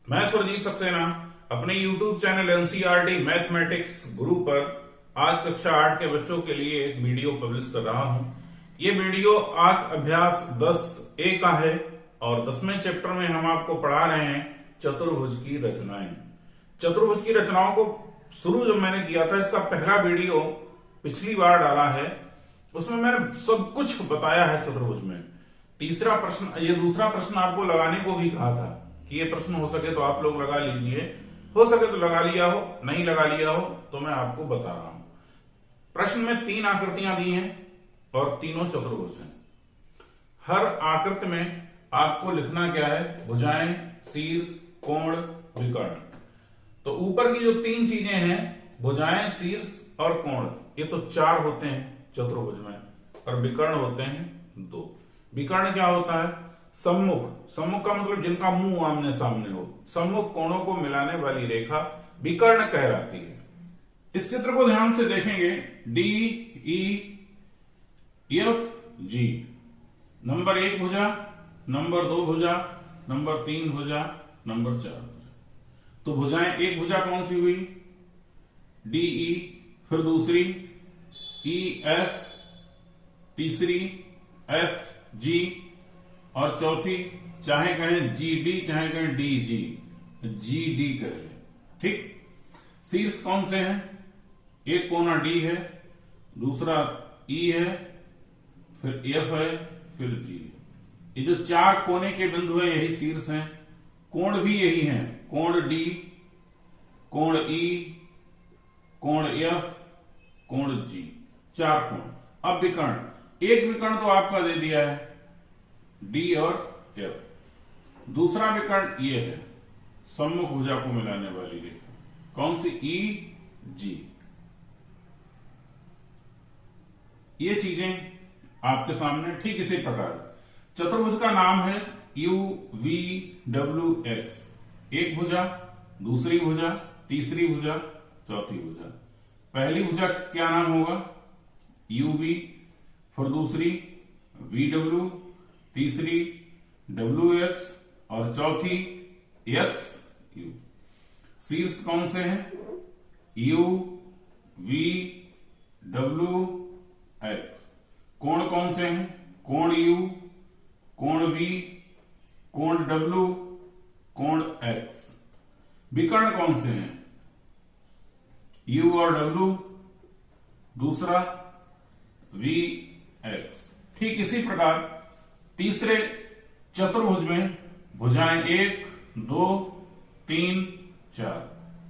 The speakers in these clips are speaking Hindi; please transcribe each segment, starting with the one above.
मैं सुरजीत सक्सेना अपने YouTube चैनल एनसीईआरटी मैथमेटिक्स गुरु पर आज कक्षा 8 के बच्चों के लिए एक वीडियो पब्लिश कर रहा हूं। ये वीडियो आज अभ्यास 10A का है और 10वें चैप्टर में हम आपको पढ़ा रहे हैं चतुर्भुज की रचनाएं। चतुर्भुज की रचनाओं को शुरू जब मैंने किया था, इसका पहला वीडियो पिछली बार डाला है, उसमें मैंने सब कुछ बताया है चतुर्भुज में। तीसरा प्रश्न, ये दूसरा प्रश्न आपको लगाने को भी कहा था कि ये प्रश्न हो सके तो आप लोग लगा लीजिए, हो सके तो लगा लिया हो, नहीं लगा लिया हो तो मैं आपको बता रहा हूं। प्रश्न में 3 आकृतियां दी हैं और तीनों चतुर्भुज हैं। हर आकृति में आपको लिखना क्या है? भुजाएं, शीर्ष, कोण, विकर्ण। तो ऊपर की जो 3 चीजें हैं, भुजाएं, शीर्ष और कोण, ये तो 4 होते हैं चतुर्भुज में, और विकर्ण होते हैं 2। विकर्ण क्या होता है? सम्मुख, सम्मुख का मतलब जिनका मुंह आमने सामने हो, सम्मुख कोणों को मिलाने वाली रेखा विकर्ण कहलाती है। इस चित्र को ध्यान से देखेंगे, D E F G, number 1 भुजा, नंबर 2 भुजा, नंबर 3 भुजा, नंबर 4 भुजा। तो भुजाएं, एक भुजा कौन सी हुई? डी ई, फिर दूसरी ई एफ, तीसरी एफ जी, और चौथी चाहे कहें जी डी, चाहे कहें डी जी, जी डी कह लें, ठीक। शीर्ष कौन से हैं? एक कोना डी है, दूसरा ई है, फिर एफ है, फिर जी। ये जो 4 कोने के बिंदु हैं यही शीर्ष हैं। कोण भी यही हैं, कोण डी, कोण ई, कोण एफ, कोण जी, 4 कोण। अब विकर्ण, एक विकर्ण तो आपका दे दिया है डी और एफ, दूसरा विकर्ण ये है, सम्मुख भुजा को मिलाने वाली रेखा, कौन सी? ई जी। ये चीजें आपके सामने ठीक इसी प्रकार। चतुर्भुज का नाम है यू वी डब्ल्यू एक्स। एक भुजा, दूसरी भुजा, तीसरी भुजा, चौथी भुजा। पहली भुजा क्या नाम होगा? यू वी, फिर दूसरी वी डब्ल्यू, तीसरी डब्ल्यू एक्स और चौथी एक्स यू। शीर्ष कौन से हैं? You V W x. कोण कौन से हैं? कोण यू, कोण वी, कोण डब्ल्यू, कोण एक्स। विकर्ण कौन से हैं? यू और डब्ल्यू, दूसरा वी एक्स। ठीक इसी प्रकार तीसरे चतुर्भुज में भुजाएं 1, 2, 3, 4।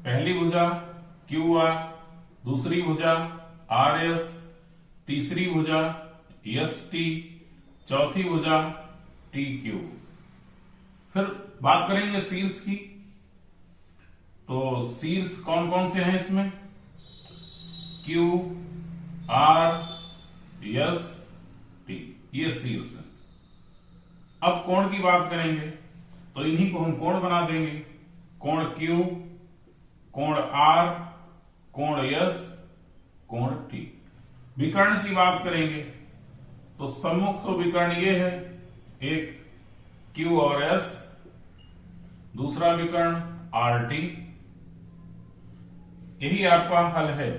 पहली भुजा क्यू आर, दूसरी भुजा आर एस, तीसरी भुजा एस टी, चौथी भुजा टी क्यू। फिर बात करेंगे शीर्ष की। तो शीर्ष कौन कौन से हैं इसमें? क्यू आर एस टी, ये शीर्ष है। अब कोण की बात करेंगे तो इन्हीं को हम कोण बना देंगे। कोण Q, कोण R, कोण S, कोण T। विकर्ण की बात करेंगे तो सम्मुख तो विकर्ण ये है, एक Q और S, दूसरा विकर्ण RT। यही आपका हल है।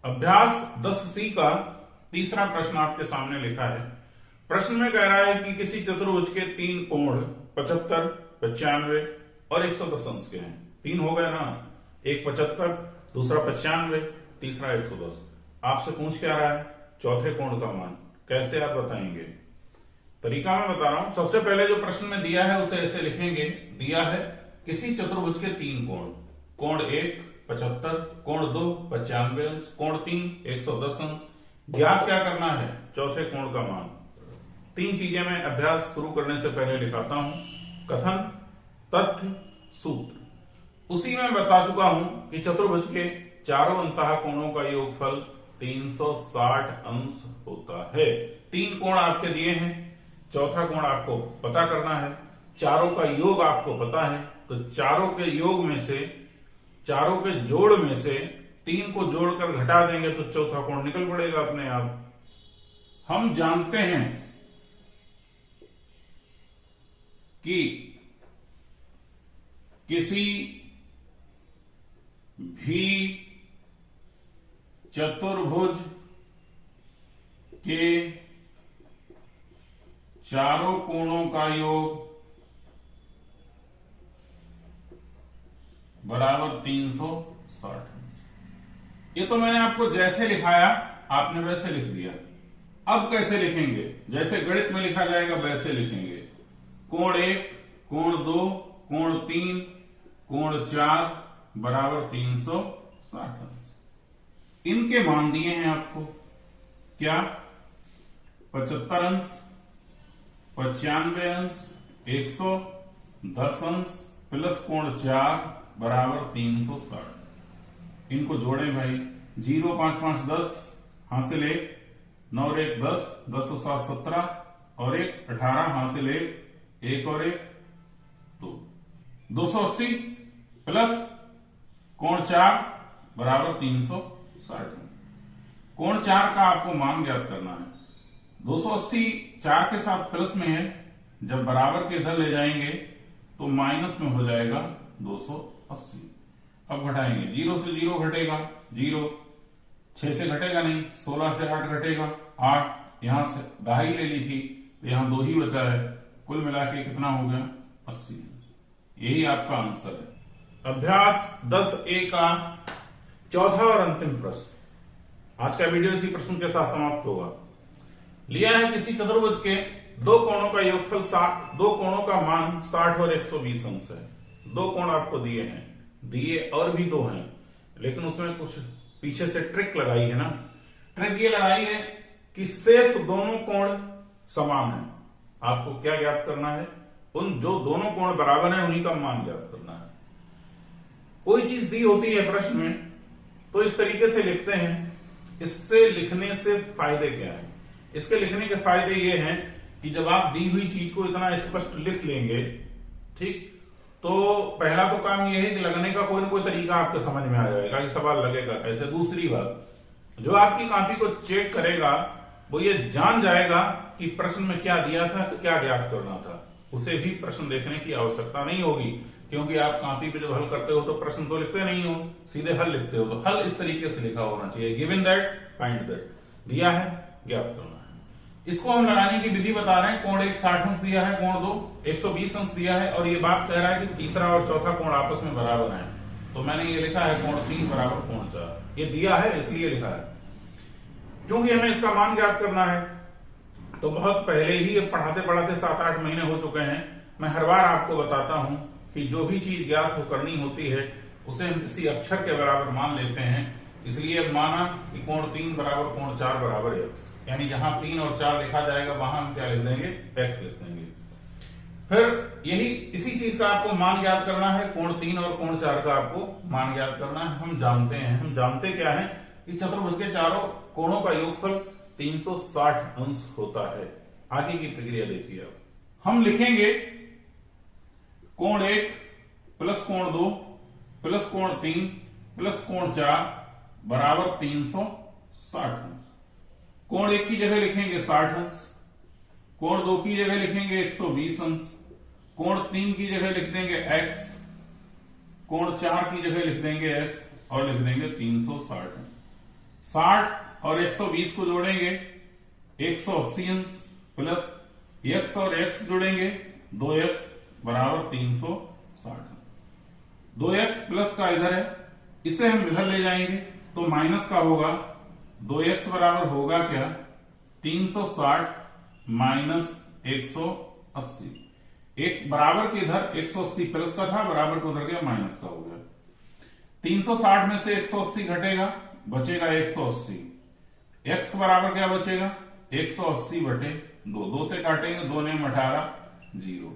अभ्यास 10C का तीसरा प्रश्न आपके सामने लिखा है। प्रश्न में कह रहा है कि किसी चतुर्भुज के 3 कोण 75, 95 और 110 अंश के हैं। 3 हो गए ना, एक 75, दूसरा 95, तीसरा 110। आपसे पूछ क्या रहा है? चौथे कोण का मान। कैसे आप बताएंगे? तरीका मैं बता रहा हूं। सबसे पहले जो प्रश्न में दिया है उसे ऐसे लिखेंगे। दिया है किसी चतुर्भुज के 3 कोण, कोण 1 75, कोण 2 95 अंश, कोण 3 110 अंश। ज्ञात क्या करना है? चौथे कोण का मान। 3 चीजें मैं अभ्यास शुरू करने से पहले लिखाता हूं। कथन, तथ्य, सूत्र। उसी में बता चुका हूं कि चतुर्भुज के चारों अंतः कोणों का योगफल 360 अंश होता है। 3 कोण आपके दिए हैं, चौथा कोण आपको पता करना है, चारों का योग आपको पता है, तो चारों के योग में से, चारों के जोड़ में से 3 को जोड़कर घटा देंगे तो चौथा कोण निकल पड़ेगा अपने आप। हम जानते हैं कि किसी भी चतुर्भुज के चारों कोणों का योग बराबर 360 अंश। ये तो मैंने आपको जैसे लिखाया आपने वैसे लिख दिया। अब कैसे लिखेंगे? जैसे गणित में लिखा जाएगा वैसे लिखेंगे। कोण 1, कोण 2, कोण 3, कोण 4 बराबर 360 अंश। इनके मान दिए हैं आपको। क्या? 75 अंश, 95 अंश, 110 अंश प्लस कोण 4 बराबर 360। इनको जोड़ें भाई। 0 5 5 10 हासिल 1, 9 और 1 10, 10 और 7 17 और 1 18 हासिल 1 और 1 2। 280 प्लस कोण 4 बराबर 360। कोण 4 का आपको मान ज्ञात करना है। 280 4 के साथ प्लस में है, जब बराबर के इधर ले जाएंगे तो माइनस में हो जाएगा 280। अब घटाएंगे। 0 से 0 घटेगा 0, 6 से घटेगा नहीं, 16 से 8 घटेगा 8, यहां से दाही ले ली थी तो यहां 2 ही बचा है। कुल मिला के कितना हो गया? 80। यही आपका आंसर है। अभ्यास 10A का चौथा और अंतिम प्रश्न। आज का वीडियो इसी प्रश्न के साथ समाप्त होगा। लिया है किसी चतुर्भुज के दो कोणों का योगफल 60, दो कोणों का मान 60 और 120 अंश है। दो कोण आपको दिए हैं, दिए और भी दो हैं, लेकिन उसमें कुछ पीछे से ट्रिक लगाई है ना। ट्रिक ये लगाई है कि शेष दोनों कोण समान है। आपको क्या ज्ञात करना है? उन जो दोनों कोण बराबर हैं उन्हीं का मान ज्ञात करना है। कोई चीज दी होती है प्रश्न में तो इस तरीके से लिखते हैं। इससे लिखने से फायदे क्या है? इसके लिखने के फायदे ये हैं कि जब आप दी हुई चीज को इतना स्पष्ट लिख लेंगे, ठीक, तो पहला तो काम यह है कि लगने का कोई ना कोई तरीका आपके समझ में आ जाएगा कि सवाल लगेगा कैसे। दूसरी बात, जो आपकी कॉपी को चेक करेगा वो ये जान जाएगा कि प्रश्न में क्या दिया था, क्या ज्ञात करना था। उसे भी प्रश्न देखने की आवश्यकता नहीं होगी, क्योंकि आप कॉपी पे जब हल करते हो तो प्रश्न तो लिखते नहीं हो, सीधे हल लिखते हो। तो हल इस तरीके से लिखा होना चाहिए। गिवन दैट फाइंड दैट, दिया है ज्ञात करना है। इसको हम लगाने की विधि बता रहे हैं। कोण 1 60 अंश दिया है, कोण 2 120 अंश दिया है, और ये बात कह रहा है कि तीसरा और चौथा कोण आपस में बराबर है। तो मैंने ये लिखा है कोण 3 बराबर कोण 4। ये दिया है इसलिए लिखा है। क्योंकि हमें इसका मान ज्ञात करना है तो बहुत पहले ही पढ़ाते पढ़ाते 7-8 महीने हो चुके हैं। मैं हर बार आपको बताता हूं कि जो भी चीज ज्ञात हो करनी होती है उसे हम किसी अक्षर के बराबर मान लेते हैं। इसलिए माना कि कोण 3 बराबर कोण 4 बराबर x, यानी जहां 3 और 4 लिखा जाएगा वहां हम क्या लिख देंगे? x लिख देंगे। फिर यही इसी चीज का आपको मान ज्ञात करना है। कोण 3 और कोण 4 का आपको मान ज्ञात करना है। हम जानते क्या है कि चतुर्भुज के चारों कोणों का योगफल 360 अंश होता है। आगे की प्रक्रिया देखिए। अब हम लिखेंगे कोण 1 प्लस कोण 2 प्लस कोण 3 प्लस कोण 4 बराबर 360 अंश। कोण 1 की जगह लिखेंगे 60 अंश, कोण 2 की जगह लिखेंगे 120 अंश, कोण 3 की जगह लिख देंगे x, कोण 4 की जगह लिख देंगे x और लिख देंगे 360 अंश। 60 और 120 को जोड़ेंगे 180 अंश प्लस x और x जोड़ेंगे 2x बराबर 360 अंश। 2x प्लस का इधर है, इसे हम इधर ले जाएंगे तो माइनस का होगा। 2x बराबर होगा क्या? 360 माइनस 180। एक बराबर के इधर 180 प्लस का था, बराबर को उधर गया माइनस का हो गया। 360 में से 180 घटेगा, बचेगा 180। x बराबर क्या बचेगा? 180 बटे 2, 2 से काटेंगे, 2 ने 18 0।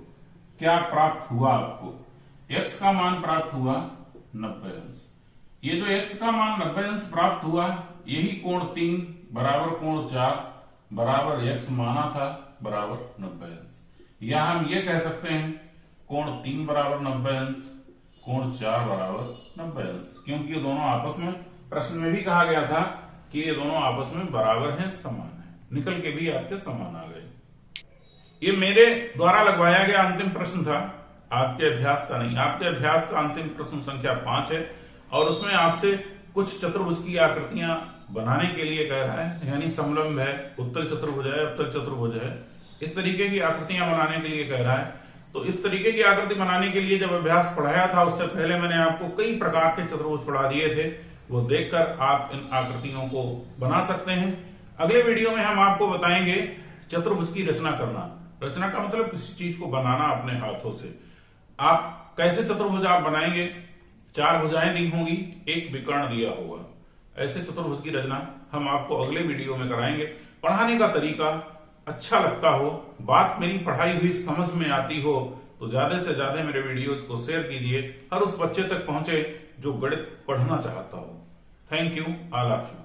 क्या प्राप्त हुआ आपको? x का मान प्राप्त हुआ 90 अंश। ये जो x का मान 90 अंश प्राप्त हुआ, यही कोण 3 बराबर कोण 4 बराबर x माना था बराबर 90 अंश। या हम ये कह सकते हैं कोण 3 बराबर 90 अंश, कोण 4 बराबर 90 अंश, क्योंकि ये दोनों आपस में, प्रश्न में भी कहा गया था कि ये दोनों आपस में बराबर हैं, समान है। निकल के भी आपके समान आ गए। ये मेरे द्वारा लगवाया गया अंतिम प्रश्न था। आपके अभ्यास का नहीं। आपके अभ्यास का अंतिम प्रश्न संख्या 5 है और उसमें आपसे कुछ चतुर्भुज की आकृतियां बनाने के लिए कह रहा है, यानी समलंब है, उत्तल चतुर्भुज है, अवतल चतुर्भुज है, इस तरीके की आकृतियां बनाने के लिए कह रहा है। तो इस तरीके की आकृति बनाने के लिए जब अभ्यास पढ़ाया था उससे पहले मैंने आपको कई प्रकार के चतुर्भुज पढ़ा दिए थे, वो देखकर आप इन आकृतियों को बना सकते हैं। अगले वीडियो में हम आपको बताएंगे चतुर्भुज की रचना करना। रचना का मतलब किसी चीज को बनाना अपने हाथों से। आप कैसे चतुर्भुज आप बनाएंगे, 4 भुजाएं दी होंगी, एक विकर्ण दिया होगा, ऐसे चतुर्भुज की रचना हम आपको अगले वीडियो में कराएंगे। पढ़ाने का तरीका अच्छा लगता हो, बात मेरी पढ़ाई हुई समझ में आती हो तो ज्यादा से ज्यादा मेरे वीडियोज को शेयर कीजिए, हर उस बच्चे तक पहुंचे जो गणित पढ़ना चाहता हो। Thank you, all of you.